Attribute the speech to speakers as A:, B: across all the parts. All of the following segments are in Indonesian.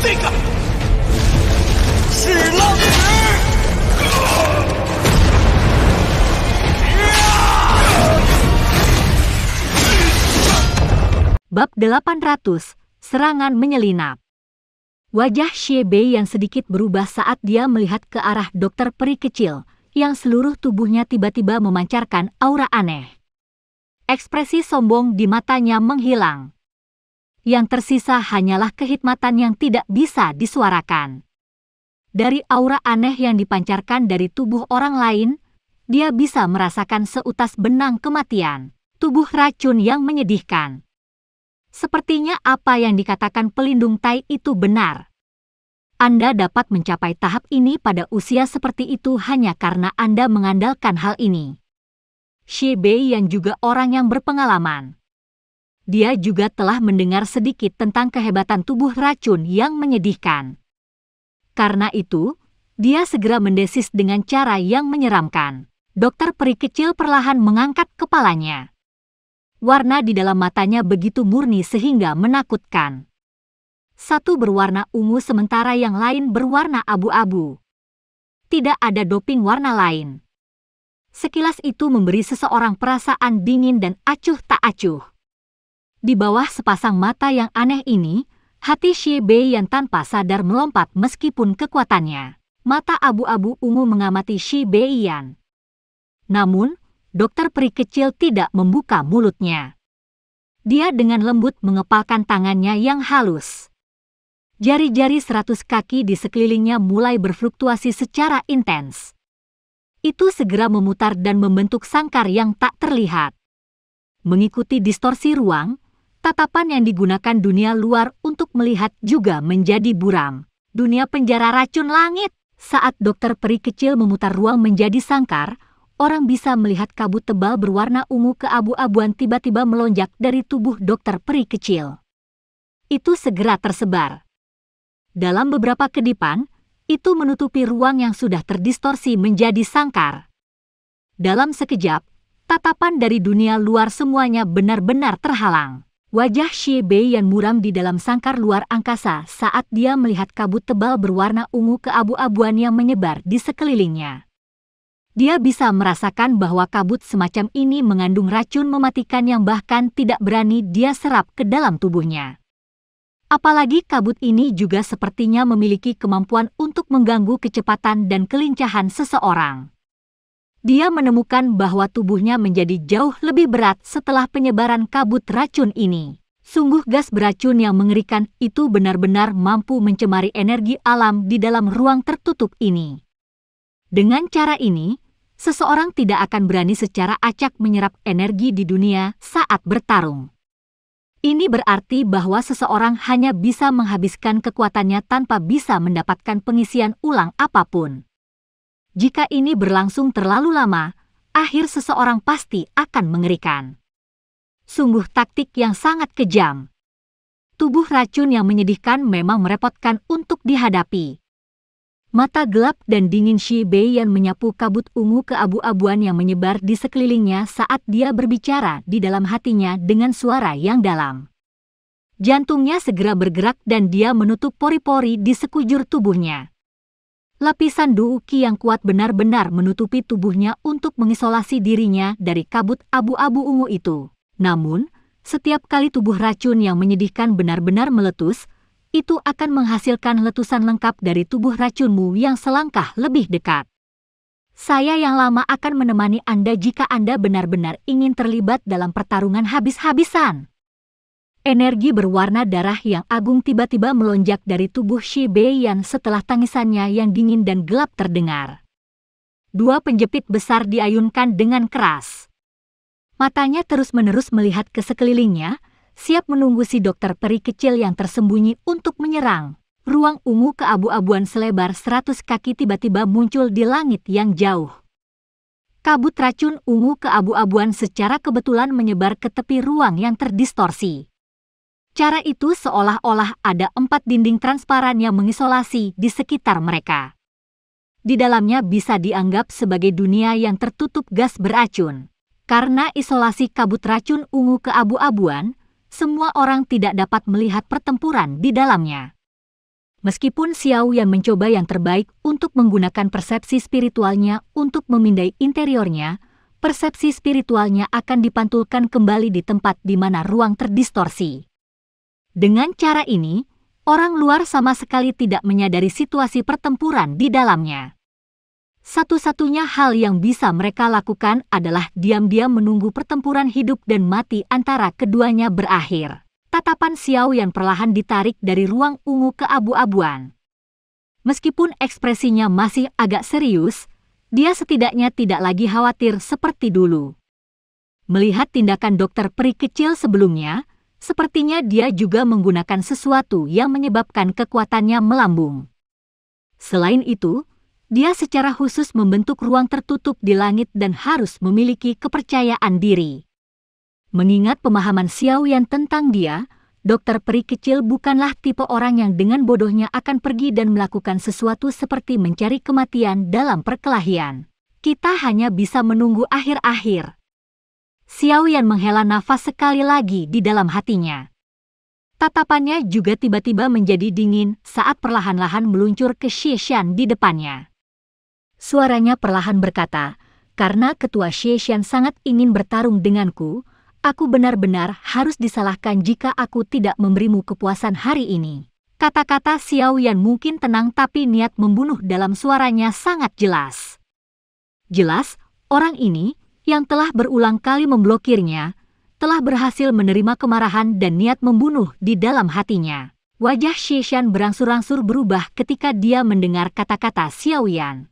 A: 这个是浪石。
B: Bab 800, Serangan Menyelinap. Wajah Xie Bei yang sedikit berubah saat dia melihat ke arah dokter peri kecil, yang seluruh tubuhnya tiba-tiba memancarkan aura aneh. Ekspresi sombong di matanya menghilang. Yang tersisa hanyalah kehikmatan yang tidak bisa disuarakan. Dari aura aneh yang dipancarkan dari tubuh orang lain, dia bisa merasakan seutas benang kematian, tubuh racun yang menyedihkan. Sepertinya apa yang dikatakan pelindung Tai itu benar. Anda dapat mencapai tahap ini pada usia seperti itu hanya karena Anda mengandalkan hal ini. Xie Bei yang juga orang yang berpengalaman. Dia juga telah mendengar sedikit tentang kehebatan tubuh racun yang menyedihkan. Karena itu, dia segera mendesis dengan cara yang menyeramkan. Dokter peri kecil perlahan mengangkat kepalanya. Warna di dalam matanya begitu murni sehingga menakutkan. Satu berwarna ungu sementara yang lain berwarna abu-abu. Tidak ada doping warna lain. Sekilas itu memberi seseorang perasaan dingin dan acuh tak acuh. Di bawah sepasang mata yang aneh ini, hati Xie Bei yang tanpa sadar melompat meskipun kekuatannya. Mata abu-abu ungu mengamati Xie Bei Yan. Namun, dokter peri kecil tidak membuka mulutnya. Dia dengan lembut mengepalkan tangannya yang halus. Jari-jari 100 kaki di sekelilingnya mulai berfluktuasi secara intens. Itu segera memutar dan membentuk sangkar yang tak terlihat. Mengikuti distorsi ruang, tatapan yang digunakan dunia luar untuk melihat juga menjadi buram. Dunia penjara racun langit. Saat dokter peri kecil memutar ruang menjadi sangkar, orang bisa melihat kabut tebal berwarna ungu keabu-abuan tiba-tiba melonjak dari tubuh dokter peri kecil. Itu segera tersebar. Dalam beberapa kedipan, itu menutupi ruang yang sudah terdistorsi menjadi sangkar. Dalam sekejap, tatapan dari dunia luar semuanya benar-benar terhalang. Wajah Xie Bei yang muram di dalam sangkar luar angkasa saat dia melihat kabut tebal berwarna ungu keabu-abuan yang menyebar di sekelilingnya. Dia bisa merasakan bahwa kabut semacam ini mengandung racun mematikan yang bahkan tidak berani dia serap ke dalam tubuhnya. Apalagi kabut ini juga sepertinya memiliki kemampuan untuk mengganggu kecepatan dan kelincahan seseorang. Dia menemukan bahwa tubuhnya menjadi jauh lebih berat setelah penyebaran kabut racun ini. Sungguh gas beracun yang mengerikan itu benar-benar mampu mencemari energi alam di dalam ruang tertutup ini. Dengan cara ini, seseorang tidak akan berani secara acak menyerap energi di dunia saat bertarung. Ini berarti bahwa seseorang hanya bisa menghabiskan kekuatannya tanpa bisa mendapatkan pengisian ulang apapun. Jika ini berlangsung terlalu lama, akhir seseorang pasti akan mengerikan. Sungguh taktik yang sangat kejam. Tubuh racun yang menyedihkan memang merepotkan untuk dihadapi. Mata gelap dan dingin Xie Bei yang menyapu kabut ungu keabu-abuan yang menyebar di sekelilingnya saat dia berbicara di dalam hatinya dengan suara yang dalam. Jantungnya segera bergerak dan dia menutup pori-pori di sekujur tubuhnya. Lapisan duuki yang kuat benar-benar menutupi tubuhnya untuk mengisolasi dirinya dari kabut abu-abu ungu itu. Namun, setiap kali tubuh racun yang menyedihkan benar-benar meletus, itu akan menghasilkan letusan lengkap dari tubuh racunmu yang selangkah lebih dekat. Saya yang lama akan menemani Anda jika Anda benar-benar ingin terlibat dalam pertarungan habis-habisan. Energi berwarna darah yang agung tiba-tiba melonjak dari tubuh Xie Bei Yan setelah tangisannya yang dingin dan gelap terdengar. Dua penjepit besar diayunkan dengan keras. Matanya terus-menerus melihat ke sekelilingnya, siap menunggu si dokter peri kecil yang tersembunyi untuk menyerang. Ruang ungu keabu-abuan selebar 100 kaki tiba-tiba muncul di langit yang jauh. Kabut racun ungu keabu-abuan secara kebetulan menyebar ke tepi ruang yang terdistorsi. Cara itu seolah-olah ada 4 dinding transparan yang mengisolasi di sekitar mereka. Di dalamnya bisa dianggap sebagai dunia yang tertutup gas beracun. Karena isolasi kabut racun ungu keabu-abuan, semua orang tidak dapat melihat pertempuran di dalamnya. Meskipun Xiao Yan mencoba yang terbaik untuk menggunakan persepsi spiritualnya untuk memindai interiornya, persepsi spiritualnya akan dipantulkan kembali di tempat di mana ruang terdistorsi. Dengan cara ini, orang luar sama sekali tidak menyadari situasi pertempuran di dalamnya. Satu-satunya hal yang bisa mereka lakukan adalah diam-diam menunggu pertempuran hidup dan mati antara keduanya berakhir. Tatapan Xiao Yan perlahan ditarik dari ruang ungu ke abu-abuan. Meskipun ekspresinya masih agak serius, dia setidaknya tidak lagi khawatir seperti dulu. Melihat tindakan dokter peri kecil sebelumnya, sepertinya dia juga menggunakan sesuatu yang menyebabkan kekuatannya melambung. Selain itu, dia secara khusus membentuk ruang tertutup di langit dan harus memiliki kepercayaan diri. Mengingat pemahaman Xiao Yan tentang dia, dokter peri kecil bukanlah tipe orang yang dengan bodohnya akan pergi dan melakukan sesuatu seperti mencari kematian dalam perkelahian. Kita hanya bisa menunggu akhir-akhir. Xiao Yan menghela nafas sekali lagi di dalam hatinya. Tatapannya juga tiba-tiba menjadi dingin saat perlahan-lahan meluncur ke Xie Shan di depannya. Suaranya perlahan berkata, "Karena ketua Xie Shan sangat ingin bertarung denganku, aku benar-benar harus disalahkan jika aku tidak memberimu kepuasan hari ini." Kata-kata Xiao Yan mungkin tenang tapi niat membunuh dalam suaranya sangat jelas. Jelas, orang ini, yang telah berulang kali memblokirnya, telah berhasil menerima kemarahan dan niat membunuh di dalam hatinya. Wajah Xie Shan berangsur-angsur berubah ketika dia mendengar kata-kata Xiao Yan.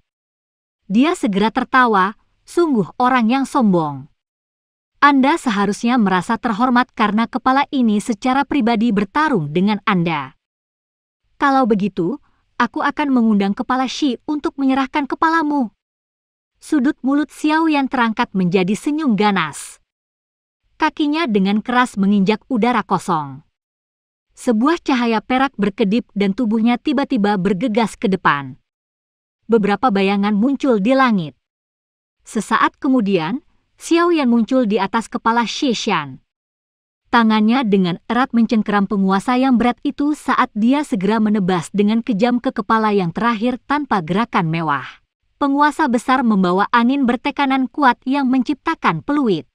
B: Dia segera tertawa, sungguh orang yang sombong. Anda seharusnya merasa terhormat karena kepala ini secara pribadi bertarung dengan Anda. Kalau begitu, aku akan mengundang kepala Shi untuk menyerahkan kepalamu. Sudut mulut Xiao Yan terangkat menjadi senyum ganas. Kakinya dengan keras menginjak udara kosong. Sebuah cahaya perak berkedip dan tubuhnya tiba-tiba bergegas ke depan. Beberapa bayangan muncul di langit. Sesaat kemudian, Xiao Yan muncul di atas kepala Xie Shan. Tangannya dengan erat mencengkeram penguasa yang berat itu saat dia segera menebas dengan kejam ke kepala yang terakhir tanpa gerakan mewah. Penguasa besar membawa angin bertekanan kuat yang menciptakan peluit.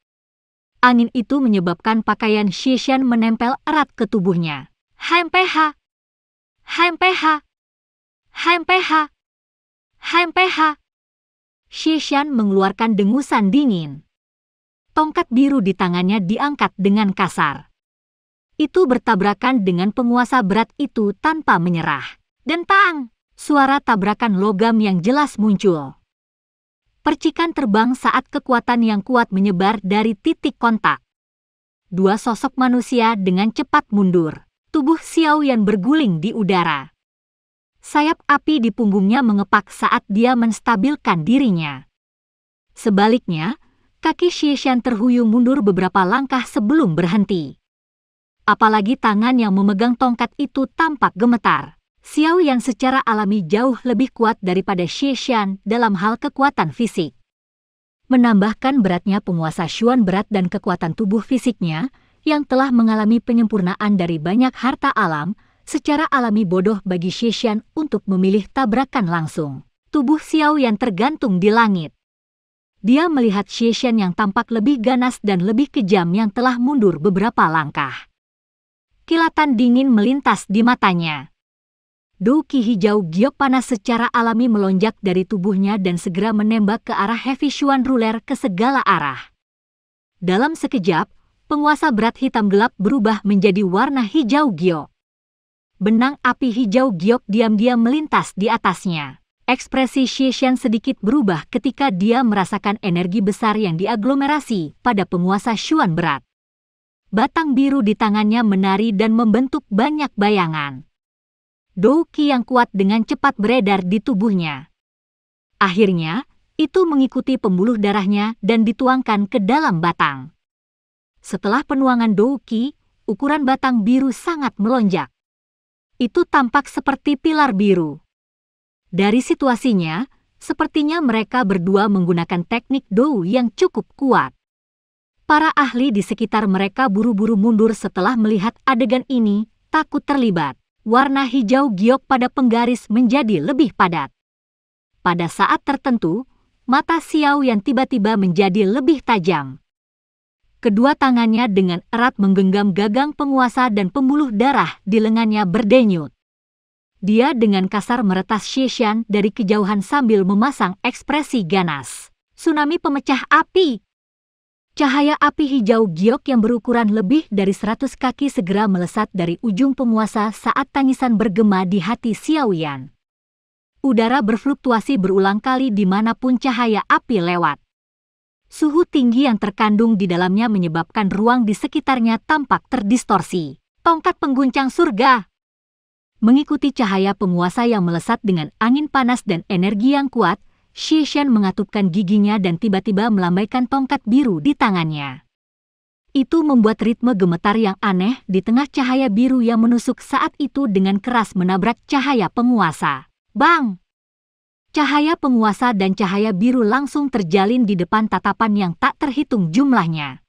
B: Angin itu menyebabkan pakaian Xie Shan menempel erat ke tubuhnya. HMPH! HMPH! HMPH! HMPH! Xie Shan mengeluarkan dengusan dingin. Tongkat biru di tangannya diangkat dengan kasar. Itu bertabrakan dengan penguasa berat itu tanpa menyerah. Dentang! Suara tabrakan logam yang jelas muncul. Percikan terbang saat kekuatan yang kuat menyebar dari titik kontak. Dua sosok manusia dengan cepat mundur. Tubuh Xiao Yan berguling di udara. Sayap api di punggungnya mengepak saat dia menstabilkan dirinya. Sebaliknya, kaki Xie Shan terhuyung mundur beberapa langkah sebelum berhenti. Apalagi tangan yang memegang tongkat itu tampak gemetar. Xiao Yan secara alami jauh lebih kuat daripada Xie Shan dalam hal kekuatan fisik. Menambahkan beratnya penguasa Xuan berat dan kekuatan tubuh fisiknya yang telah mengalami penyempurnaan dari banyak harta alam, secara alami bodoh bagi Xie Shan untuk memilih tabrakan langsung. Tubuh Xiao Yan tergantung di langit. Dia melihat Xie Shan yang tampak lebih ganas dan lebih kejam yang telah mundur beberapa langkah. Kilatan dingin melintas di matanya. Douki hijau giok panas secara alami melonjak dari tubuhnya dan segera menembak ke arah Heavy Xuan Ruler ke segala arah. Dalam sekejap, penguasa berat hitam gelap berubah menjadi warna hijau giok. Benang api hijau giok diam-diam melintas di atasnya. Ekspresi Xie Shan sedikit berubah ketika dia merasakan energi besar yang diaglomerasi pada penguasa Xuan berat. Batang biru di tangannya menari dan membentuk banyak bayangan. Douki yang kuat dengan cepat beredar di tubuhnya. Akhirnya, itu mengikuti pembuluh darahnya dan dituangkan ke dalam batang. Setelah penuangan Douki, ukuran batang biru sangat melonjak. Itu tampak seperti pilar biru. Dari situasinya, sepertinya mereka berdua menggunakan teknik Dou yang cukup kuat. Para ahli di sekitar mereka buru-buru mundur setelah melihat adegan ini, takut terlibat. warna hijau giok pada penggaris menjadi lebih padat. Pada saat tertentu, mata Xiao Yan tiba-tiba menjadi lebih tajam. Kedua tangannya dengan erat menggenggam gagang penguasa dan pembuluh darah di lengannya berdenyut. Dia dengan kasar meretas Xie dari kejauhan sambil memasang ekspresi ganas. Tsunami pemecah api. Cahaya api hijau giok yang berukuran lebih dari 100 kaki segera melesat dari ujung penguasa saat tangisan bergema di hati Xiao Yan. Udara berfluktuasi berulang kali dimanapun cahaya api lewat. Suhu tinggi yang terkandung di dalamnya menyebabkan ruang di sekitarnya tampak terdistorsi. Tongkat pengguncang surga. Mengikuti cahaya penguasa yang melesat dengan angin panas dan energi yang kuat, Xie Shan mengatupkan giginya dan tiba-tiba melambaikan tongkat biru di tangannya. Itu membuat ritme gemetar yang aneh di tengah cahaya biru yang menusuk saat itu dengan keras menabrak cahaya penguasa. Bang! Cahaya penguasa dan cahaya biru langsung terjalin di depan tatapan yang tak terhitung jumlahnya.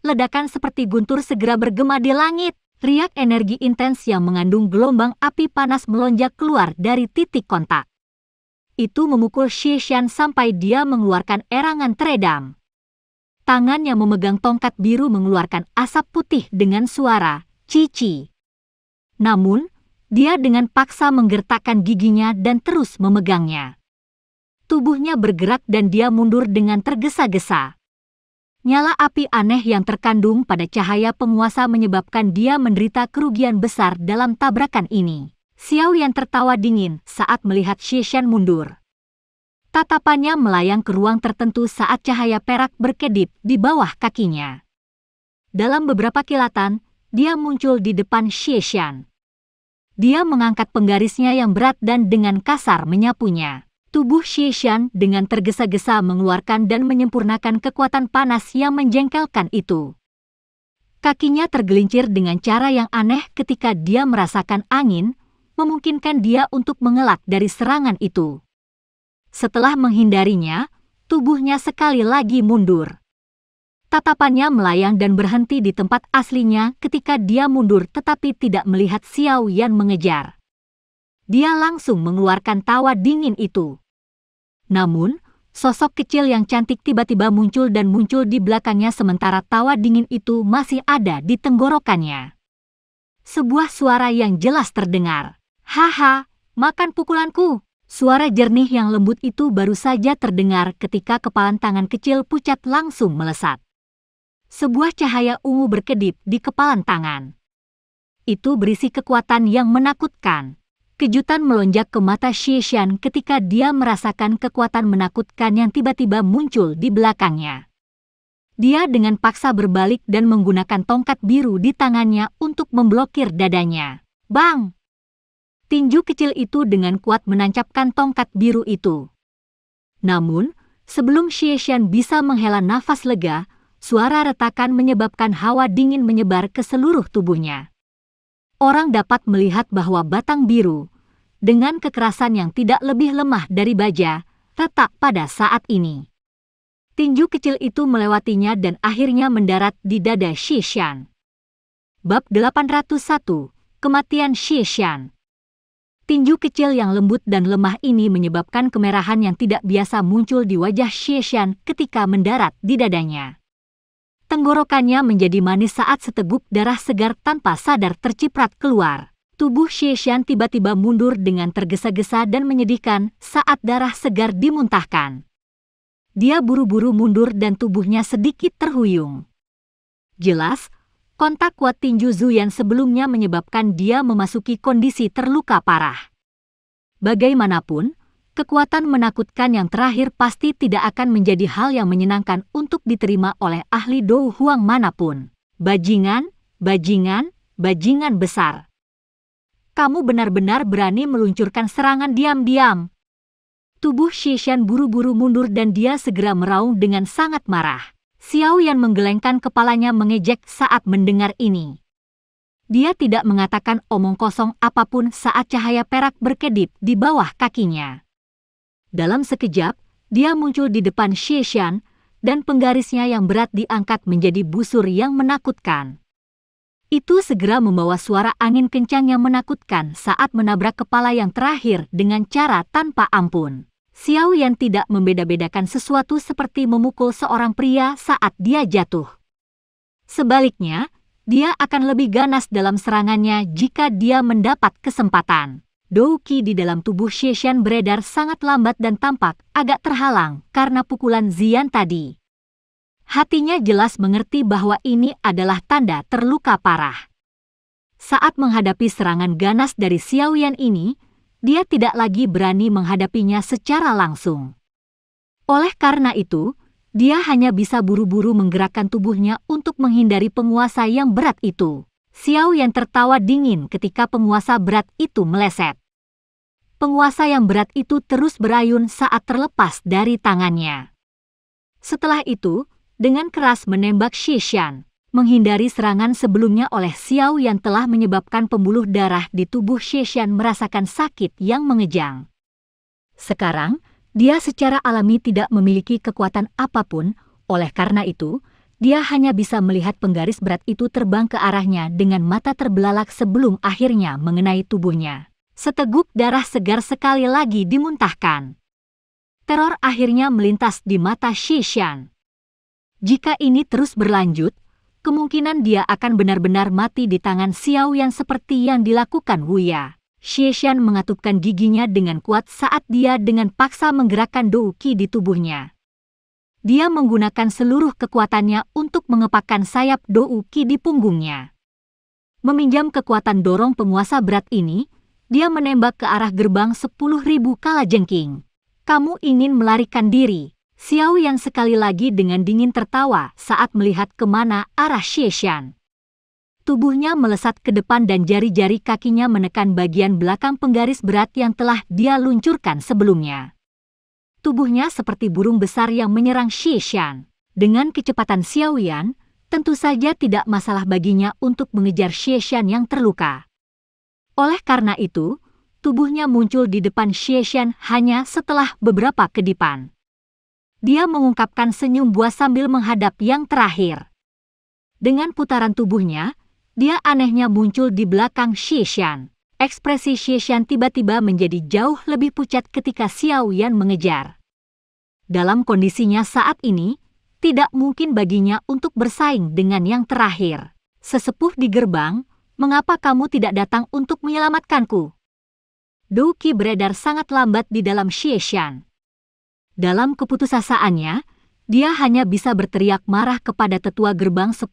B: Ledakan seperti guntur segera bergema di langit. Riak energi intens yang mengandung gelombang api panas melonjak keluar dari titik kontak. Itu memukul Xie Shan sampai dia mengeluarkan erangan teredam. Tangan yang memegang tongkat biru mengeluarkan asap putih dengan suara cici. Namun, dia dengan paksa menggertakkan giginya dan terus memegangnya. Tubuhnya bergerak dan dia mundur dengan tergesa-gesa. Nyala api aneh yang terkandung pada cahaya penguasa menyebabkan dia menderita kerugian besar dalam tabrakan ini. Xiao Yan tertawa dingin saat melihat Xie Shan mundur. Tatapannya melayang ke ruang tertentu saat cahaya perak berkedip di bawah kakinya. Dalam beberapa kilatan, dia muncul di depan Xie Shan. Dia mengangkat penggarisnya yang berat dan dengan kasar menyapunya. Tubuh Xie Shan dengan tergesa-gesa mengeluarkan dan menyempurnakan kekuatan panas yang menjengkelkan itu. Kakinya tergelincir dengan cara yang aneh ketika dia merasakan angin, memungkinkan dia untuk mengelak dari serangan itu. Setelah menghindarinya, tubuhnya sekali lagi mundur. Tatapannya melayang dan berhenti di tempat aslinya ketika dia mundur tetapi tidak melihat Xiao Yan mengejar. Dia langsung mengeluarkan tawa dingin itu. Namun, sosok kecil yang cantik tiba-tiba muncul dan muncul di belakangnya sementara tawa dingin itu masih ada di tenggorokannya. Sebuah suara yang jelas terdengar. Haha, makan pukulanku. Suara jernih yang lembut itu baru saja terdengar ketika kepalan tangan kecil pucat langsung melesat. Sebuah cahaya ungu berkedip di kepalan tangan. Itu berisi kekuatan yang menakutkan. Kejutan melonjak ke mata Xie Shan ketika dia merasakan kekuatan menakutkan yang tiba-tiba muncul di belakangnya. Dia dengan paksa berbalik dan menggunakan tongkat biru di tangannya untuk memblokir dadanya. Bang! Tinju kecil itu dengan kuat menancapkan tongkat biru itu. Namun, sebelum Xie Shan bisa menghela nafas lega, suara retakan menyebabkan hawa dingin menyebar ke seluruh tubuhnya. Orang dapat melihat bahwa batang biru, dengan kekerasan yang tidak lebih lemah dari baja, retak pada saat ini. Tinju kecil itu melewatinya dan akhirnya mendarat di dada Xie Shan. Bab 801, Kematian Xie Shan. Tinju kecil yang lembut dan lemah ini menyebabkan kemerahan yang tidak biasa muncul di wajah Xie Shan ketika mendarat di dadanya. Tenggorokannya menjadi manis saat seteguk darah segar tanpa sadar terciprat keluar. Tubuh Xie Shan tiba-tiba mundur dengan tergesa-gesa dan menyedihkan saat darah segar dimuntahkan. Dia buru-buru mundur dan tubuhnya sedikit terhuyung. Jelas, kontak kuat tinju Zuyan sebelumnya menyebabkan dia memasuki kondisi terluka parah. Bagaimanapun, kekuatan menakutkan yang terakhir pasti tidak akan menjadi hal yang menyenangkan untuk diterima oleh ahli Dou Huang manapun. Bajingan, bajingan, bajingan besar. Kamu benar-benar berani meluncurkan serangan diam-diam. Tubuh Xie Shan buru-buru mundur dan dia segera meraung dengan sangat marah. Xiao Yan menggelengkan kepalanya mengejek saat mendengar ini. Dia tidak mengatakan omong kosong apapun saat cahaya perak berkedip di bawah kakinya. Dalam sekejap, dia muncul di depan Xie Shan, dan penggarisnya yang berat diangkat menjadi busur yang menakutkan. Itu segera membawa suara angin kencang yang menakutkan saat menabrak kepala yang terakhir dengan cara tanpa ampun. Xiao Yan tidak membeda-bedakan sesuatu seperti memukul seorang pria saat dia jatuh. Sebaliknya, dia akan lebih ganas dalam serangannya jika dia mendapat kesempatan. Dou Qi di dalam tubuh Xie beredar sangat lambat dan tampak agak terhalang karena pukulan Ziyan tadi. Hatinya jelas mengerti bahwa ini adalah tanda terluka parah. Saat menghadapi serangan ganas dari Xiao Yan ini, dia tidak lagi berani menghadapinya secara langsung. Oleh karena itu, dia hanya bisa buru-buru menggerakkan tubuhnya untuk menghindari penguasa yang berat itu. Xiao Yan tertawa dingin ketika penguasa berat itu meleset. Penguasa yang berat itu terus berayun saat terlepas dari tangannya. Setelah itu, dengan keras menembak Xishan, menghindari serangan sebelumnya oleh Xiao yang telah menyebabkan pembuluh darah di tubuh Xishan merasakan sakit yang mengejang. Sekarang, dia secara alami tidak memiliki kekuatan apapun, oleh karena itu, dia hanya bisa melihat penggaris berat itu terbang ke arahnya dengan mata terbelalak sebelum akhirnya mengenai tubuhnya. Seteguk darah segar sekali lagi dimuntahkan. Teror akhirnya melintas di mata Xishan. Jika ini terus berlanjut, kemungkinan dia akan benar-benar mati di tangan Xiao Yan seperti yang dilakukan Wu Ya. Xishan mengatupkan giginya dengan kuat saat dia dengan paksa menggerakkan Dou Qi di tubuhnya. Dia menggunakan seluruh kekuatannya untuk mengepakkan sayap Dou Qi di punggungnya. Meminjam kekuatan dorong penguasa berat ini, dia menembak ke arah gerbang 10.000 kalajengking. Kamu ingin melarikan diri? Xiao yang sekali lagi dengan dingin tertawa saat melihat kemana arah Xishan. Tubuhnya melesat ke depan dan jari-jari kakinya menekan bagian belakang penggaris berat yang telah dia luncurkan sebelumnya. Tubuhnya seperti burung besar yang menyerang Xishan. Dengan kecepatan Xiao Yan, tentu saja tidak masalah baginya untuk mengejar Xishan yang terluka. Oleh karena itu, tubuhnya muncul di depan Xishan hanya setelah beberapa kedipan. Dia mengungkapkan senyum buas sambil menghadap yang terakhir. Dengan putaran tubuhnya, dia anehnya muncul di belakang Xishan. Ekspresi Xishan tiba-tiba menjadi jauh lebih pucat ketika Xiao Yan mengejar. Dalam kondisinya saat ini, tidak mungkin baginya untuk bersaing dengan yang terakhir. Sesepuh di gerbang, mengapa kamu tidak datang untuk menyelamatkanku? Dou Qi beredar sangat lambat di dalam Xishan. Dalam keputusasaannya, dia hanya bisa berteriak marah kepada tetua gerbang 10.000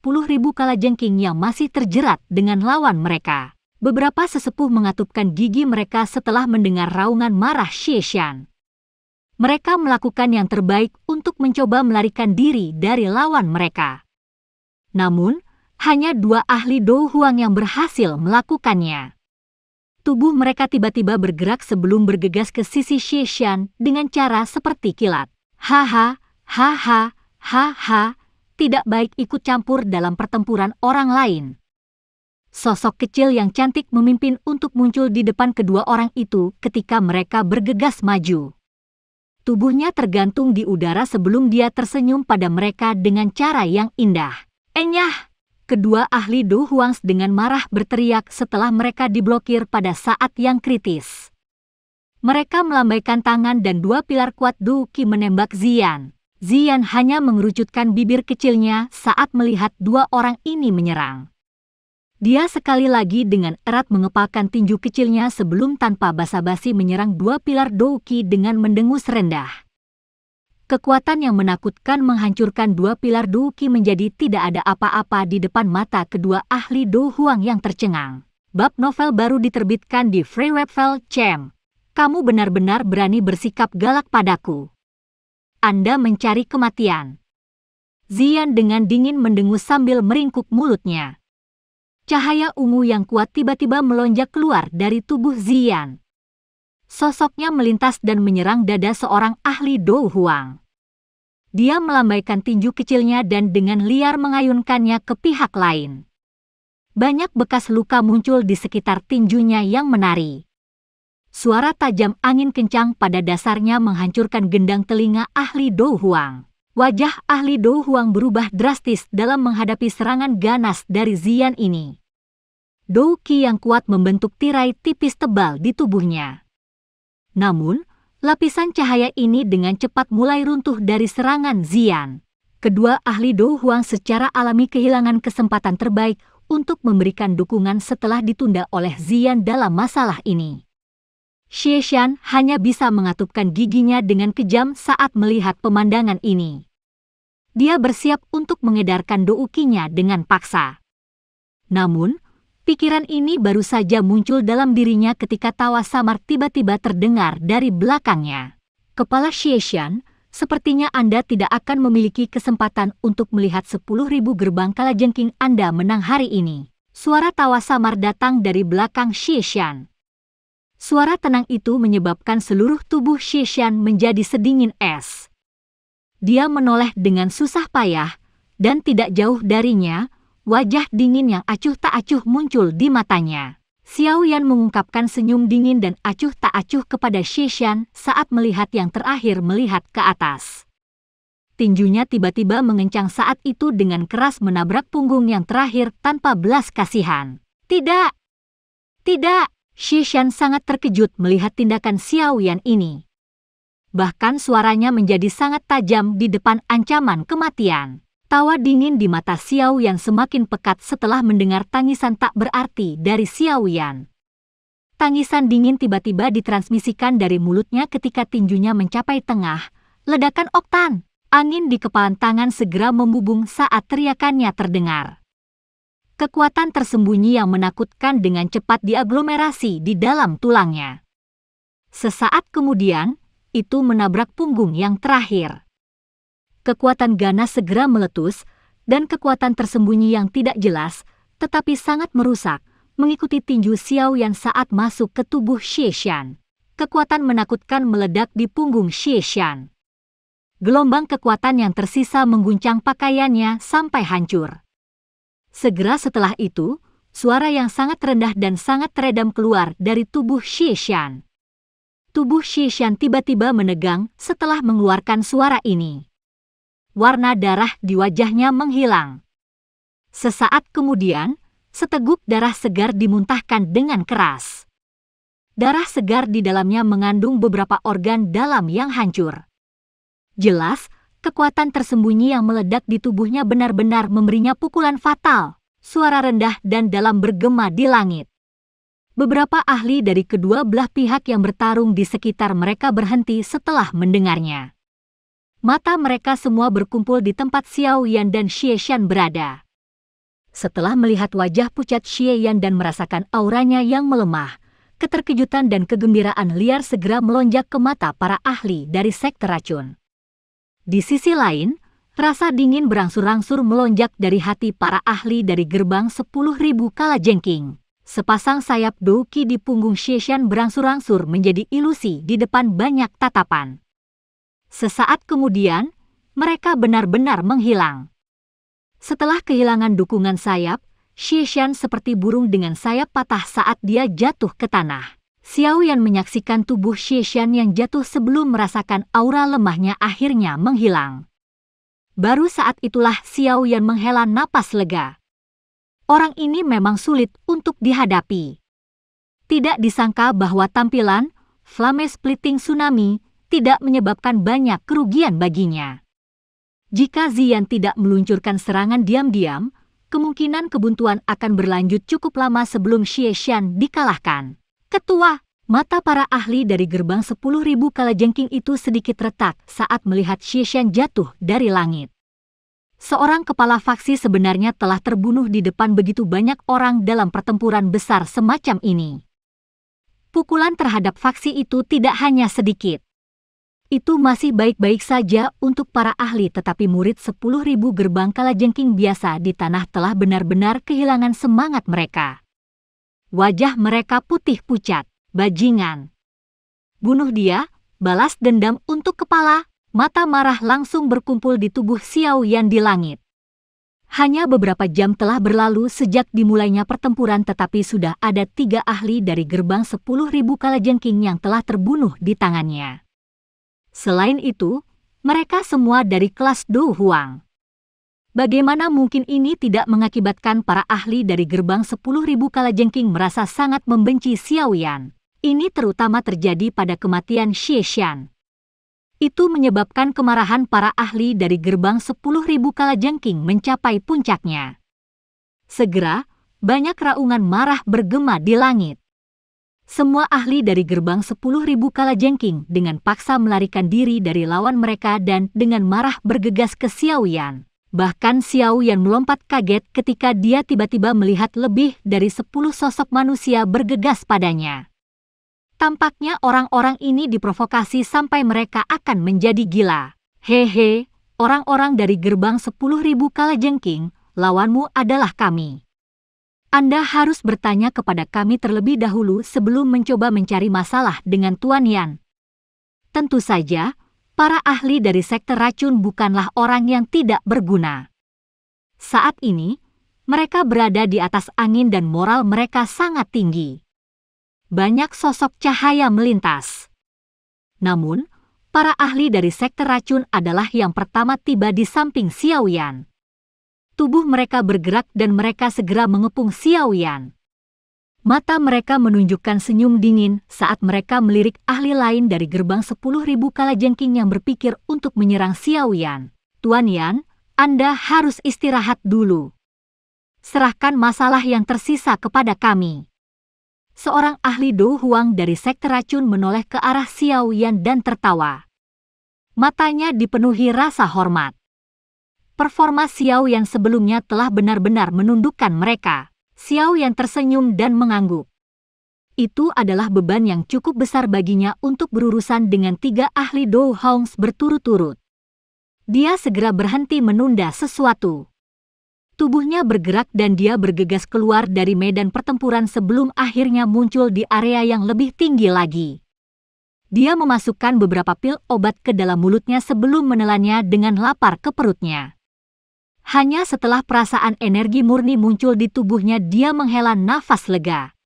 B: kalajengking yang masih terjerat dengan lawan mereka. Beberapa sesepuh mengatupkan gigi mereka setelah mendengar raungan marah Xishan. Mereka melakukan yang terbaik untuk mencoba melarikan diri dari lawan mereka. Namun, hanya 2 ahli Dou Huang yang berhasil melakukannya. Tubuh mereka tiba-tiba bergerak sebelum bergegas ke sisi Xishan dengan cara seperti kilat. Haha, haha, haha, tidak baik ikut campur dalam pertempuran orang lain. Sosok kecil yang cantik memimpin untuk muncul di depan kedua orang itu ketika mereka bergegas maju. Tubuhnya tergantung di udara sebelum dia tersenyum pada mereka dengan cara yang indah. Enyah! Kedua ahli Dou Huang dengan marah berteriak setelah mereka diblokir pada saat yang kritis. Mereka melambaikan tangan dan 2 pilar kuat Dou Qi menembak Ziyan. Ziyan hanya mengerucutkan bibir kecilnya saat melihat 2 orang ini menyerang. Dia sekali lagi dengan erat mengepalkan tinju kecilnya sebelum tanpa basa-basi menyerang 2 pilar Dou Qi dengan mendengus rendah. Kekuatan yang menakutkan menghancurkan 2 pilar Dou Qi menjadi tidak ada apa-apa di depan mata kedua ahli Dou Huang yang tercengang. Bab novel baru diterbitkan di Free Webvel Cem. Kamu benar-benar berani bersikap galak padaku. Anda mencari kematian. Ziyan dengan dingin mendengus sambil meringkuk mulutnya. Cahaya ungu yang kuat tiba-tiba melonjak keluar dari tubuh Ziyan. Sosoknya melintas dan menyerang dada seorang ahli Dou Huang. Dia melambaikan tinju kecilnya dan dengan liar mengayunkannya ke pihak lain. Banyak bekas luka muncul di sekitar tinjunya yang menari. Suara tajam angin kencang pada dasarnya menghancurkan gendang telinga ahli Dou Huang. Wajah ahli Dou Huang berubah drastis dalam menghadapi serangan ganas dari Ziyan ini. Dou Qi yang kuat membentuk tirai tipis tebal di tubuhnya. Namun, lapisan cahaya ini dengan cepat mulai runtuh dari serangan Ziyan. Kedua ahli Dou Huang secara alami kehilangan kesempatan terbaik untuk memberikan dukungan setelah ditunda oleh Ziyan dalam masalah ini. Xie Shan hanya bisa mengatupkan giginya dengan kejam saat melihat pemandangan ini. Dia bersiap untuk mengedarkan Dou Qi-nya dengan paksa. Namun, pikiran ini baru saja muncul dalam dirinya ketika tawa samar tiba-tiba terdengar dari belakangnya. Kepala Xie Shan, sepertinya Anda tidak akan memiliki kesempatan untuk melihat 10.000 gerbang kalajengking Anda menang hari ini. Suara tawa samar datang dari belakang Xie Shan. Suara tenang itu menyebabkan seluruh tubuh Xie Shan menjadi sedingin es. Dia menoleh dengan susah payah, dan tidak jauh darinya, wajah dingin yang acuh tak acuh muncul di matanya. Xiao Yan mengungkapkan senyum dingin dan acuh tak acuh kepada Xie Shan saat melihat yang terakhir melihat ke atas. Tinjunya tiba-tiba mengencang saat itu dengan keras menabrak punggung yang terakhir tanpa belas kasihan. Tidak! Tidak! Xie Shan sangat terkejut melihat tindakan Xiao Yan ini. Bahkan suaranya menjadi sangat tajam di depan ancaman kematian. Tawa dingin di mata Xiao Yan semakin pekat setelah mendengar tangisan tak berarti dari Xiao Yan. Tangisan dingin tiba-tiba ditransmisikan dari mulutnya ketika tinjunya mencapai tengah. Ledakan oktan. Angin di kepalan tangan segera membubung saat teriakannya terdengar. Kekuatan tersembunyi yang menakutkan dengan cepat diaglomerasi di dalam tulangnya. Sesaat kemudian, itu menabrak punggung yang terakhir. Kekuatan ganas segera meletus, dan kekuatan tersembunyi yang tidak jelas, tetapi sangat merusak, mengikuti tinju Xiao Yan saat masuk ke tubuh Xie Shan. Kekuatan menakutkan meledak di punggung Xie Shan. Gelombang kekuatan yang tersisa mengguncang pakaiannya sampai hancur. Segera setelah itu, suara yang sangat rendah dan sangat teredam keluar dari tubuh Xie Shan. Tubuh Xie Shan tiba-tiba menegang setelah mengeluarkan suara ini. Warna darah di wajahnya menghilang. Sesaat kemudian, seteguk darah segar dimuntahkan dengan keras. Darah segar di dalamnya mengandung beberapa organ dalam yang hancur. Jelas, kekuatan tersembunyi yang meledak di tubuhnya benar-benar memberinya pukulan fatal. Suara rendah dan dalam bergema di langit. Beberapa ahli dari kedua belah pihak yang bertarung di sekitar mereka berhenti setelah mendengarnya. Mata mereka semua berkumpul di tempat Xiao Yan dan Xie Shan berada. Setelah melihat wajah pucat Xie Yan dan merasakan auranya yang melemah, keterkejutan dan kegembiraan liar segera melonjak ke mata para ahli dari sekte racun. Di sisi lain, rasa dingin berangsur-angsur melonjak dari hati para ahli dari gerbang 10.000 kalajengking. Sepasang sayap Dou Qi di punggung Xie Shan berangsur-angsur menjadi ilusi di depan banyak tatapan. Sesaat kemudian, mereka benar-benar menghilang. Setelah kehilangan dukungan sayap, Xie Shan seperti burung dengan sayap patah saat dia jatuh ke tanah. Xiao Yan menyaksikan tubuh Xie Shan yang jatuh sebelum merasakan aura lemahnya akhirnya menghilang. Baru saat itulah Xiao Yan menghela napas lega. Orang ini memang sulit untuk dihadapi. Tidak disangka bahwa tampilan Flame Splitting Tsunami tidak menyebabkan banyak kerugian baginya. Jika Ziyan tidak meluncurkan serangan diam-diam, kemungkinan kebuntuan akan berlanjut cukup lama sebelum Xie Shan dikalahkan. Ketua, mata para ahli dari gerbang 10.000 kalajengking itu sedikit retak saat melihat Xie Shan jatuh dari langit. Seorang kepala faksi sebenarnya telah terbunuh di depan begitu banyak orang dalam pertempuran besar semacam ini. Pukulan terhadap faksi itu tidak hanya sedikit. Itu masih baik-baik saja untuk para ahli, tetapi murid 10.000 gerbang kalajengking biasa di tanah telah benar-benar kehilangan semangat mereka. Wajah mereka putih pucat, bajingan. Bunuh dia, balas dendam untuk kepala, mata marah langsung berkumpul di tubuh Xiao Yan di langit. Hanya beberapa jam telah berlalu sejak dimulainya pertempuran, tetapi sudah ada 3 ahli dari gerbang 10.000 kalajengking yang telah terbunuh di tangannya. Selain itu, mereka semua dari kelas Dou Huang. Bagaimana mungkin ini tidak mengakibatkan para ahli dari gerbang 10.000 kalajengking merasa sangat membenci Xiao Yan? Ini terutama terjadi pada kematian Xie Shan. Itu menyebabkan kemarahan para ahli dari gerbang 10.000 kalajengking mencapai puncaknya. Segera, banyak raungan marah bergema di langit. Semua ahli dari gerbang 10.000 kalajengking dengan paksa melarikan diri dari lawan mereka dan dengan marah bergegas ke Xiao Yan. Bahkan Xiao Yan melompat kaget ketika dia tiba-tiba melihat lebih dari 10 sosok manusia bergegas padanya. Tampaknya orang-orang ini diprovokasi sampai mereka akan menjadi gila. Hehe, orang-orang dari gerbang 10.000 kalajengking, lawanmu adalah kami. Anda harus bertanya kepada kami terlebih dahulu sebelum mencoba mencari masalah dengan Tuan Yan. Tentu saja, para ahli dari sekte racun bukanlah orang yang tidak berguna. Saat ini, mereka berada di atas angin dan moral mereka sangat tinggi. Banyak sosok cahaya melintas. Namun, para ahli dari sekte racun adalah yang pertama tiba di samping Xiao Yan. Tubuh mereka bergerak dan mereka segera mengepung Xiao Yan. Mata mereka menunjukkan senyum dingin saat mereka melirik ahli lain dari gerbang 10.000 kalajengking yang berpikir untuk menyerang Xiao Yan. Tuan Yan, Anda harus istirahat dulu. Serahkan masalah yang tersisa kepada kami. Seorang ahli Do Huang dari sekte racun menoleh ke arah Xiao Yan dan tertawa. Matanya dipenuhi rasa hormat. Performa Xiao Yan sebelumnya telah benar-benar menundukkan mereka. Xiao Yan tersenyum dan mengangguk. Itu adalah beban yang cukup besar baginya untuk berurusan dengan 3 ahli Do Huang berturut-turut. Dia segera berhenti menunda sesuatu. Tubuhnya bergerak dan dia bergegas keluar dari medan pertempuran sebelum akhirnya muncul di area yang lebih tinggi lagi. Dia memasukkan beberapa pil obat ke dalam mulutnya sebelum menelannya dengan lapar ke perutnya. Hanya setelah perasaan energi murni muncul di tubuhnya dia menghela nafas lega.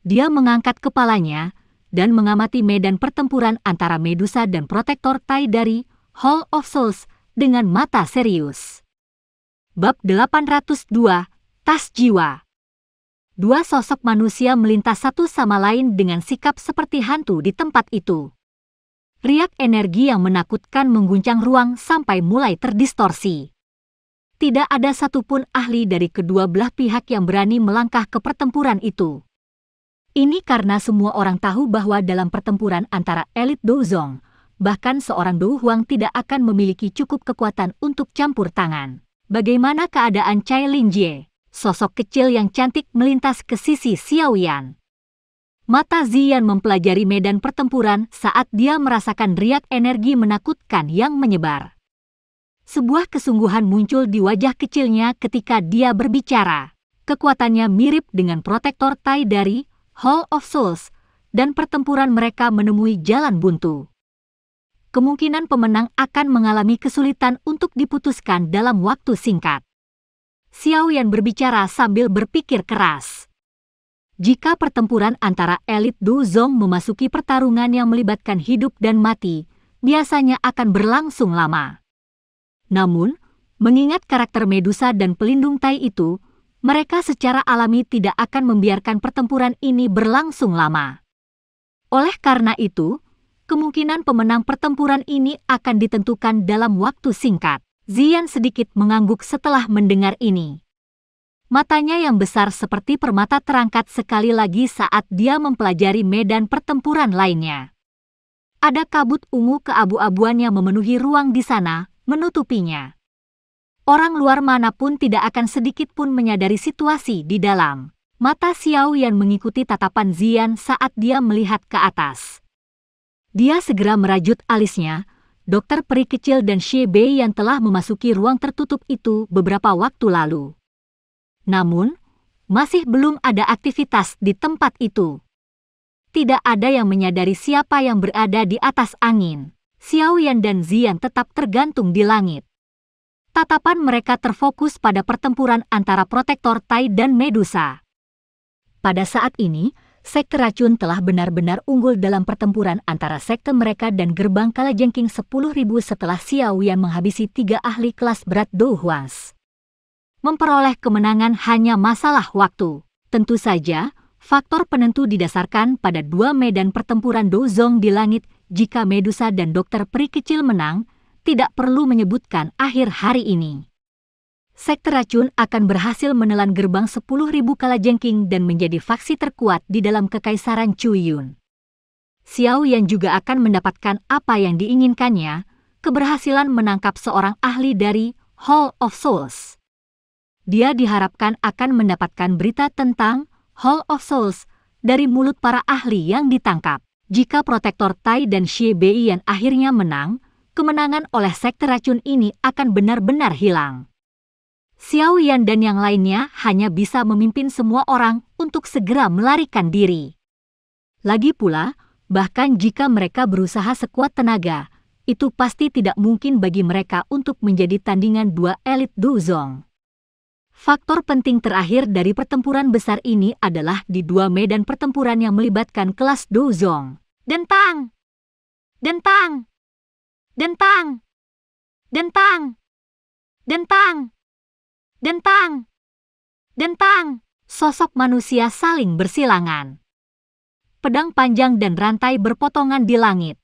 B: Dia mengangkat kepalanya dan mengamati medan pertempuran antara Medusa dan Protektor Tai dari Hall of Souls dengan mata serius. Bab 802, Tas Jiwa. 2 sosok manusia melintas satu sama lain dengan sikap seperti hantu di tempat itu. Riak energi yang menakutkan mengguncang ruang sampai mulai terdistorsi. Tidak ada satupun ahli dari kedua belah pihak yang berani melangkah ke pertempuran itu. Ini karena semua orang tahu bahwa dalam pertempuran antara elit Dozong, bahkan seorang Do Huang tidak akan memiliki cukup kekuatan untuk campur tangan. Bagaimana keadaan Cai Linjie? Sosok kecil yang cantik melintas ke sisi Xiao Yan. Mata Ziyan mempelajari medan pertempuran saat dia merasakan riak energi menakutkan yang menyebar. Sebuah kesungguhan muncul di wajah kecilnya ketika dia berbicara. Kekuatannya mirip dengan Protektor Tai dari Hall of Souls, dan pertempuran mereka menemui jalan buntu. Kemungkinan pemenang akan mengalami kesulitan untuk diputuskan dalam waktu singkat. Xiao Yan berbicara sambil berpikir keras. Jika pertempuran antara elit Dozong memasuki pertarungan yang melibatkan hidup dan mati, biasanya akan berlangsung lama. Namun, mengingat karakter Medusa dan pelindung Tai itu, mereka secara alami tidak akan membiarkan pertempuran ini berlangsung lama. Oleh karena itu, kemungkinan pemenang pertempuran ini akan ditentukan dalam waktu singkat. Ziyan sedikit mengangguk setelah mendengar ini. Matanya yang besar seperti permata terangkat sekali lagi saat dia mempelajari medan pertempuran lainnya. Ada kabut ungu keabu-abuan yang memenuhi ruang di sana, menutupinya. Orang luar manapun tidak akan sedikit pun menyadari situasi di dalam. Mata Xiao Yan mengikuti tatapan Ziyan saat dia melihat ke atas. Dia segera merajut alisnya. Dokter peri kecil dan Xie Bei yang telah memasuki ruang tertutup itu beberapa waktu lalu. Namun, masih belum ada aktivitas di tempat itu. Tidak ada yang menyadari siapa yang berada di atas angin. Xiao Yan dan Ziyan tetap tergantung di langit. Tatapan mereka terfokus pada pertempuran antara Protektor Tai dan Medusa. Pada saat ini, sekte racun telah benar-benar unggul dalam pertempuran antara sekte mereka dan gerbang kalajengking 10.000 setelah Xiao Yan menghabisi 3 ahli kelas berat Do Huans. Memperoleh kemenangan hanya masalah waktu. Tentu saja, faktor penentu didasarkan pada 2 medan pertempuran Dozong di langit. Jika Medusa dan dokter peri kecil menang, tidak perlu menyebutkan akhir hari ini. Sekte racun akan berhasil menelan gerbang 10.000 kalajengking dan menjadi faksi terkuat di dalam kekaisaran Chuyun. Xiao Yan juga akan mendapatkan apa yang diinginkannya, keberhasilan menangkap seorang ahli dari Hall of Souls. Dia diharapkan akan mendapatkan berita tentang Hall of Souls dari mulut para ahli yang ditangkap. Jika Protektor Tai dan Xie Beiyan akhirnya menang, kemenangan oleh sekte racun ini akan benar-benar hilang. Xiao Yan dan yang lainnya hanya bisa memimpin semua orang untuk segera melarikan diri. Lagi pula, bahkan jika mereka berusaha sekuat tenaga, itu pasti tidak mungkin bagi mereka untuk menjadi tandingan 2 elit Dozong. Faktor penting terakhir dari pertempuran besar ini adalah di 2 medan pertempuran yang melibatkan kelas Dozong. Dentang! Dentang! Dentang! Dentang! Dentang! Dentang! Dentang! Sosok manusia saling bersilangan. Pedang panjang dan rantai berpotongan di langit.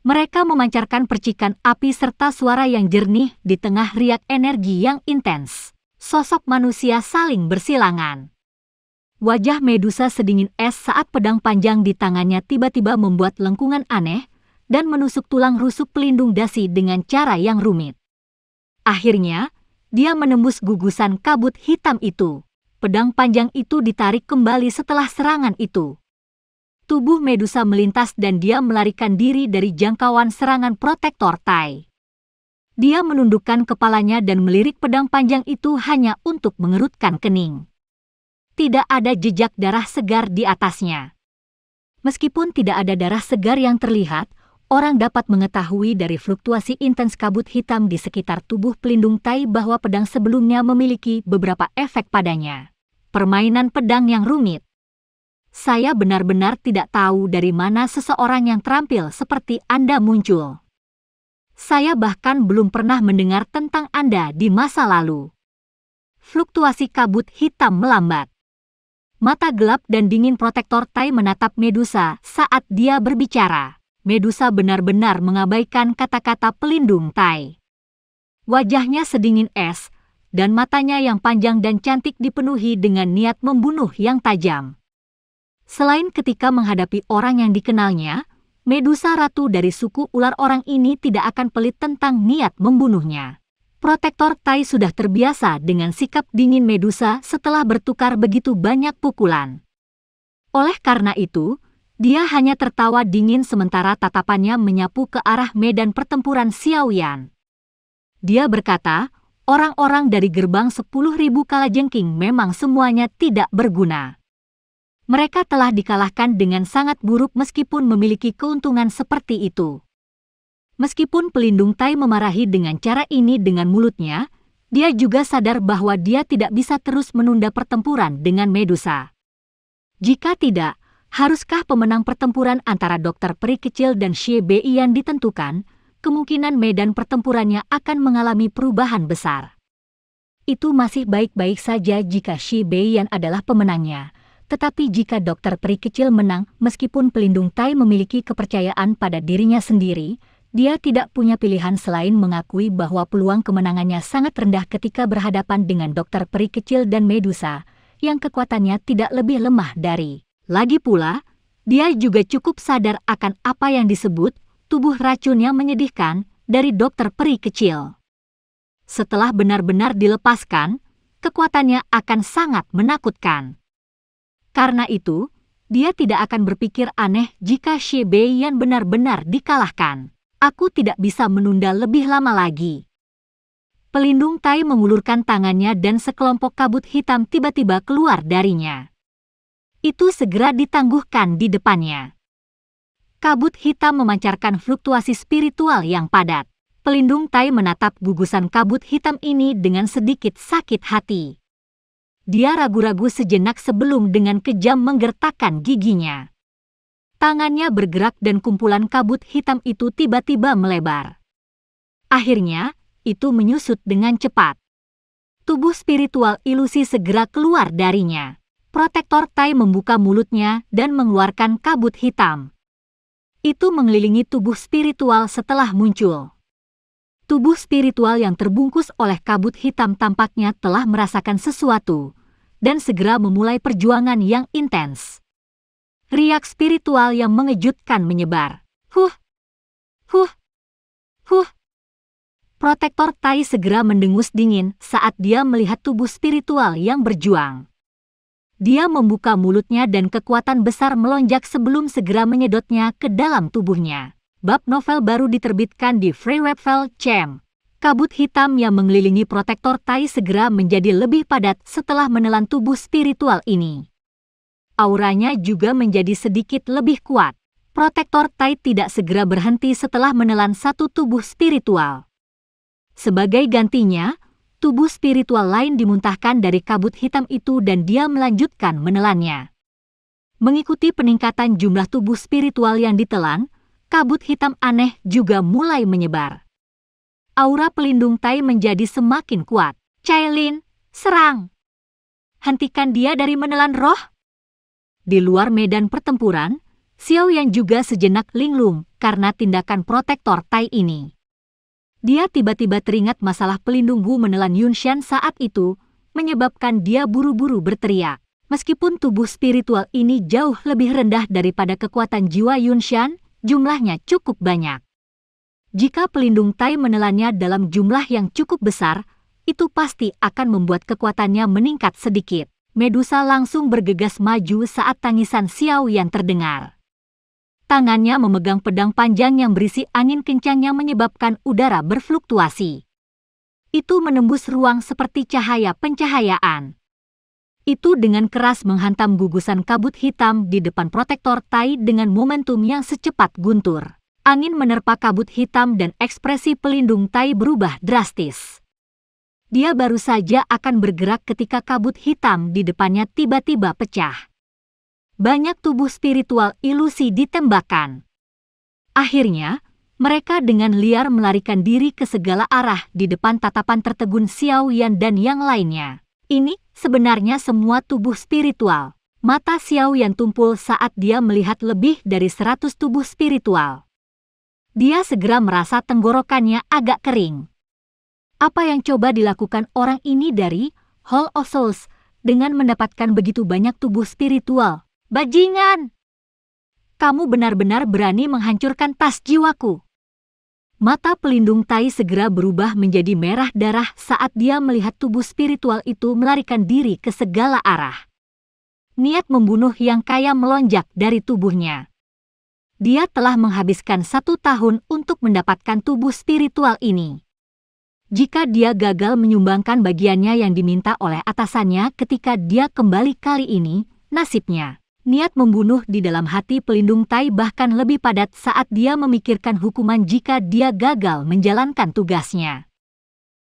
B: Mereka memancarkan percikan api serta suara yang jernih di tengah riak energi yang intens. Sosok manusia saling bersilangan. Wajah Medusa sedingin es saat pedang panjang di tangannya tiba-tiba membuat lengkungan aneh dan menusuk tulang rusuk pelindung dasi dengan cara yang rumit. Akhirnya, dia menembus gugusan kabut hitam itu. Pedang panjang itu ditarik kembali setelah serangan itu. Tubuh Medusa melintas dan dia melarikan diri dari jangkauan serangan Protektor Tai. Dia menundukkan kepalanya dan melirik pedang panjang itu hanya untuk mengerutkan kening. Tidak ada jejak darah segar di atasnya. Meskipun tidak ada darah segar yang terlihat, orang dapat mengetahui dari fluktuasi intens kabut hitam di sekitar tubuh pelindung Tai bahwa pedang sebelumnya memiliki beberapa efek padanya. Permainan pedang yang rumit. Saya benar-benar tidak tahu dari mana seseorang yang terampil seperti Anda muncul. Saya bahkan belum pernah mendengar tentang Anda di masa lalu. Fluktuasi kabut hitam melambat. Mata gelap dan dingin Protektor Tai menatap Medusa saat dia berbicara. Medusa benar-benar mengabaikan kata-kata pelindung Tai. Wajahnya sedingin es, dan matanya yang panjang dan cantik dipenuhi dengan niat membunuh yang tajam. Selain ketika menghadapi orang yang dikenalnya, Medusa ratu dari suku ular orang ini tidak akan pelit tentang niat membunuhnya. Protektor Tai sudah terbiasa dengan sikap dingin Medusa setelah bertukar begitu banyak pukulan. Oleh karena itu, dia hanya tertawa dingin sementara tatapannya menyapu ke arah medan pertempuran Xiao Yan. Dia berkata, orang-orang dari gerbang 10.000 kalajengking memang semuanya tidak berguna. Mereka telah dikalahkan dengan sangat buruk meskipun memiliki keuntungan seperti itu. Meskipun pelindung Tai memarahi dengan cara ini dengan mulutnya, dia juga sadar bahwa dia tidak bisa terus menunda pertempuran dengan Medusa. Jika tidak, haruskah pemenang pertempuran antara dokter peri kecil dan Xie Beiyan ditentukan, kemungkinan medan pertempurannya akan mengalami perubahan besar. Itu masih baik-baik saja jika Xie Beiyan adalah pemenangnya. Tetapi jika dokter peri kecil menang, meskipun pelindung Tai memiliki kepercayaan pada dirinya sendiri, dia tidak punya pilihan selain mengakui bahwa peluang kemenangannya sangat rendah ketika berhadapan dengan dokter peri kecil dan Medusa, yang kekuatannya tidak lebih lemah dari. Lagi pula, dia juga cukup sadar akan apa yang disebut tubuh racun yang menyedihkan dari dokter peri kecil. Setelah benar-benar dilepaskan, kekuatannya akan sangat menakutkan. Karena itu, dia tidak akan berpikir aneh jika Xie Beiyan benar-benar dikalahkan. Aku tidak bisa menunda lebih lama lagi. Pelindung Tai mengulurkan tangannya dan sekelompok kabut hitam tiba-tiba keluar darinya. Itu segera ditangguhkan di depannya. Kabut hitam memancarkan fluktuasi spiritual yang padat. Pelindung Tai menatap gugusan kabut hitam ini dengan sedikit sakit hati. Dia ragu-ragu sejenak sebelum dengan kejam menggertakkan giginya. Tangannya bergerak dan kumpulan kabut hitam itu tiba-tiba melebar. Akhirnya, itu menyusut dengan cepat. Tubuh spiritual ilusi segera keluar darinya. Protektor Tai membuka mulutnya dan mengeluarkan kabut hitam. Itu mengelilingi tubuh spiritual setelah muncul. Tubuh spiritual yang terbungkus oleh kabut hitam tampaknya telah merasakan sesuatu dan segera memulai perjuangan yang intens. Riak spiritual yang mengejutkan menyebar. Huh! Huh! Huh! Protektor Tai segera mendengus dingin saat dia melihat tubuh spiritual yang berjuang. Dia membuka mulutnya dan kekuatan besar melonjak sebelum segera menyedotnya ke dalam tubuhnya. Bab novel baru diterbitkan di Freewebvel Cem. Kabut hitam yang mengelilingi Protektor Tai segera menjadi lebih padat setelah menelan tubuh spiritual ini. Auranya juga menjadi sedikit lebih kuat. Protektor Tai tidak segera berhenti setelah menelan satu tubuh spiritual. Sebagai gantinya, tubuh spiritual lain dimuntahkan dari kabut hitam itu dan dia melanjutkan menelannya. Mengikuti peningkatan jumlah tubuh spiritual yang ditelan, kabut hitam aneh juga mulai menyebar. Aura pelindung Tai menjadi semakin kuat. Cailin, serang! Hentikan dia dari menelan roh! Di luar medan pertempuran, Xiao Yan juga sejenak linglung karena tindakan Protektor Tai ini. Dia tiba-tiba teringat masalah pelindung Wu menelan Yunshan saat itu, menyebabkan dia buru-buru berteriak. Meskipun tubuh spiritual ini jauh lebih rendah daripada kekuatan jiwa Yunshan, jumlahnya cukup banyak. Jika pelindung Tai menelannya dalam jumlah yang cukup besar, itu pasti akan membuat kekuatannya meningkat sedikit. Medusa langsung bergegas maju saat tangisan Xiao Yan terdengar. Tangannya memegang pedang panjang yang berisi angin kencang yang menyebabkan udara berfluktuasi. Itu menembus ruang seperti cahaya pencahayaan. Itu dengan keras menghantam gugusan kabut hitam di depan Protektor Tai dengan momentum yang secepat guntur. Angin menerpa kabut hitam dan ekspresi pelindung Tai berubah drastis. Dia baru saja akan bergerak ketika kabut hitam di depannya tiba-tiba pecah. Banyak tubuh spiritual ilusi ditembakkan. Akhirnya, mereka dengan liar melarikan diri ke segala arah di depan tatapan tertegun Xiao Yan dan yang lainnya. Ini sebenarnya semua tubuh spiritual. Mata Xiao Yan tumpul saat dia melihat lebih dari 100 tubuh spiritual. Dia segera merasa tenggorokannya agak kering. Apa yang coba dilakukan orang ini dari Hall of Souls dengan mendapatkan begitu banyak tubuh spiritual? Bajingan! Kamu benar-benar berani menghancurkan tas jiwaku. Mata pelindung Tai segera berubah menjadi merah darah saat dia melihat tubuh spiritual itu melarikan diri ke segala arah. Niat membunuh yang kaya melonjak dari tubuhnya. Dia telah menghabiskan 1 tahun untuk mendapatkan tubuh spiritual ini. Jika dia gagal menyumbangkan bagiannya yang diminta oleh atasannya ketika dia kembali kali ini, nasibnya. Niat membunuh di dalam hati pelindung Tai bahkan lebih padat saat dia memikirkan hukuman jika dia gagal menjalankan tugasnya.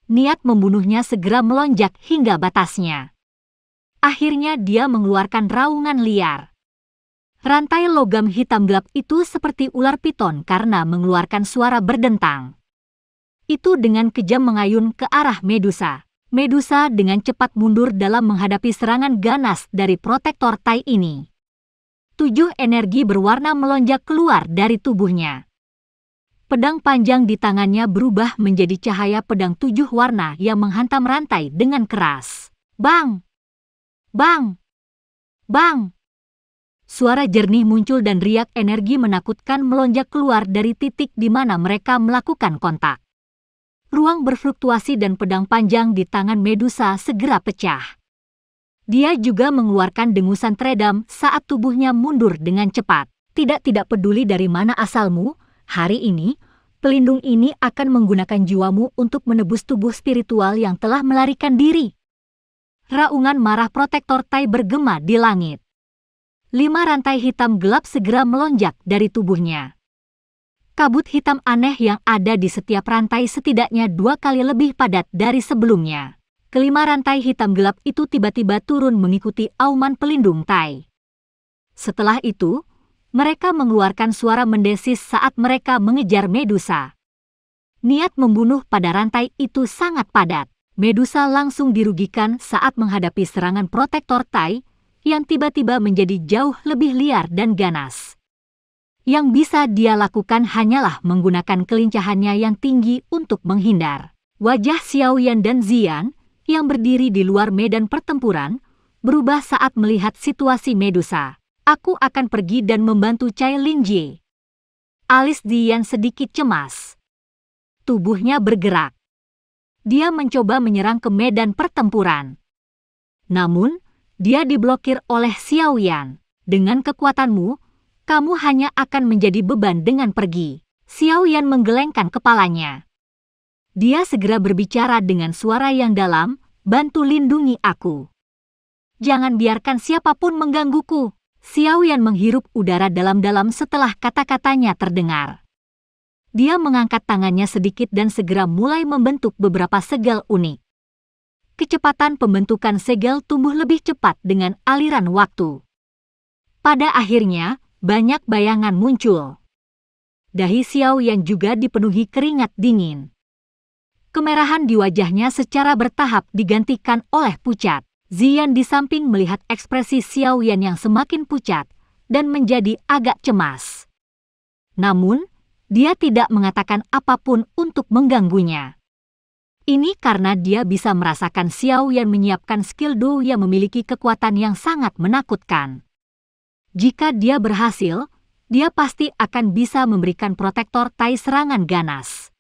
B: Niat membunuhnya segera melonjak hingga batasnya. Akhirnya dia mengeluarkan raungan liar. Rantai logam hitam gelap itu seperti ular piton karena mengeluarkan suara berdentang. Itu dengan kejam mengayun ke arah Medusa. Medusa dengan cepat mundur dalam menghadapi serangan ganas dari Protektor Tai ini. 7 energi berwarna melonjak keluar dari tubuhnya. Pedang panjang di tangannya berubah menjadi cahaya pedang 7 warna yang menghantam rantai dengan keras. Bang! Bang! Bang! Suara jernih muncul dan riak energi menakutkan melonjak keluar dari titik di mana mereka melakukan kontak. Ruang berfluktuasi dan pedang panjang di tangan Medusa segera pecah. Dia juga mengeluarkan dengusan teredam saat tubuhnya mundur dengan cepat. Tidak peduli dari mana asalmu, hari ini, pelindung ini akan menggunakan jiwamu untuk menebus tubuh spiritual yang telah melarikan diri. Raungan marah Protektor Tai bergema di langit. 5 rantai hitam gelap segera melonjak dari tubuhnya. Kabut hitam aneh yang ada di setiap rantai setidaknya 2 kali lebih padat dari sebelumnya. kelima rantai hitam gelap itu tiba-tiba turun mengikuti auman pelindung Tai. Setelah itu, mereka mengeluarkan suara mendesis saat mereka mengejar Medusa. Niat membunuh pada rantai itu sangat padat. Medusa langsung dirugikan saat menghadapi serangan protektor Tai yang tiba-tiba menjadi jauh lebih liar dan ganas. Yang bisa dia lakukan hanyalah menggunakan kelincahannya yang tinggi untuk menghindar. Wajah Xiaoyan dan Ziyan yang berdiri di luar medan pertempuran berubah saat melihat situasi Medusa. Aku akan pergi dan membantu Cai Linjie. Alis Ziyan sedikit cemas. Tubuhnya bergerak. Dia mencoba menyerang ke medan pertempuran. Namun, dia diblokir oleh Xiaoyan. Dengan kekuatanmu, kamu hanya akan menjadi beban dengan pergi. Xiaoyan menggelengkan kepalanya. Dia segera berbicara dengan suara yang dalam, bantu lindungi aku. Jangan biarkan siapapun menggangguku. Xiaoyan menghirup udara dalam-dalam setelah kata-katanya terdengar. Dia mengangkat tangannya sedikit dan segera mulai membentuk beberapa segel unik. Kecepatan pembentukan segel tumbuh lebih cepat dengan aliran waktu. Pada akhirnya, banyak bayangan muncul. Dahi Xiaoyan juga dipenuhi keringat dingin. Kemerahan di wajahnya secara bertahap digantikan oleh pucat. Ziyan di samping melihat ekspresi Xiaoyan yang semakin pucat dan menjadi agak cemas. Namun, dia tidak mengatakan apapun untuk mengganggunya. Ini karena dia bisa merasakan Xiaoyan menyiapkan skill Do yang memiliki kekuatan yang sangat menakutkan. Jika dia berhasil, dia pasti akan bisa memberikan protektor Tai serangan ganas.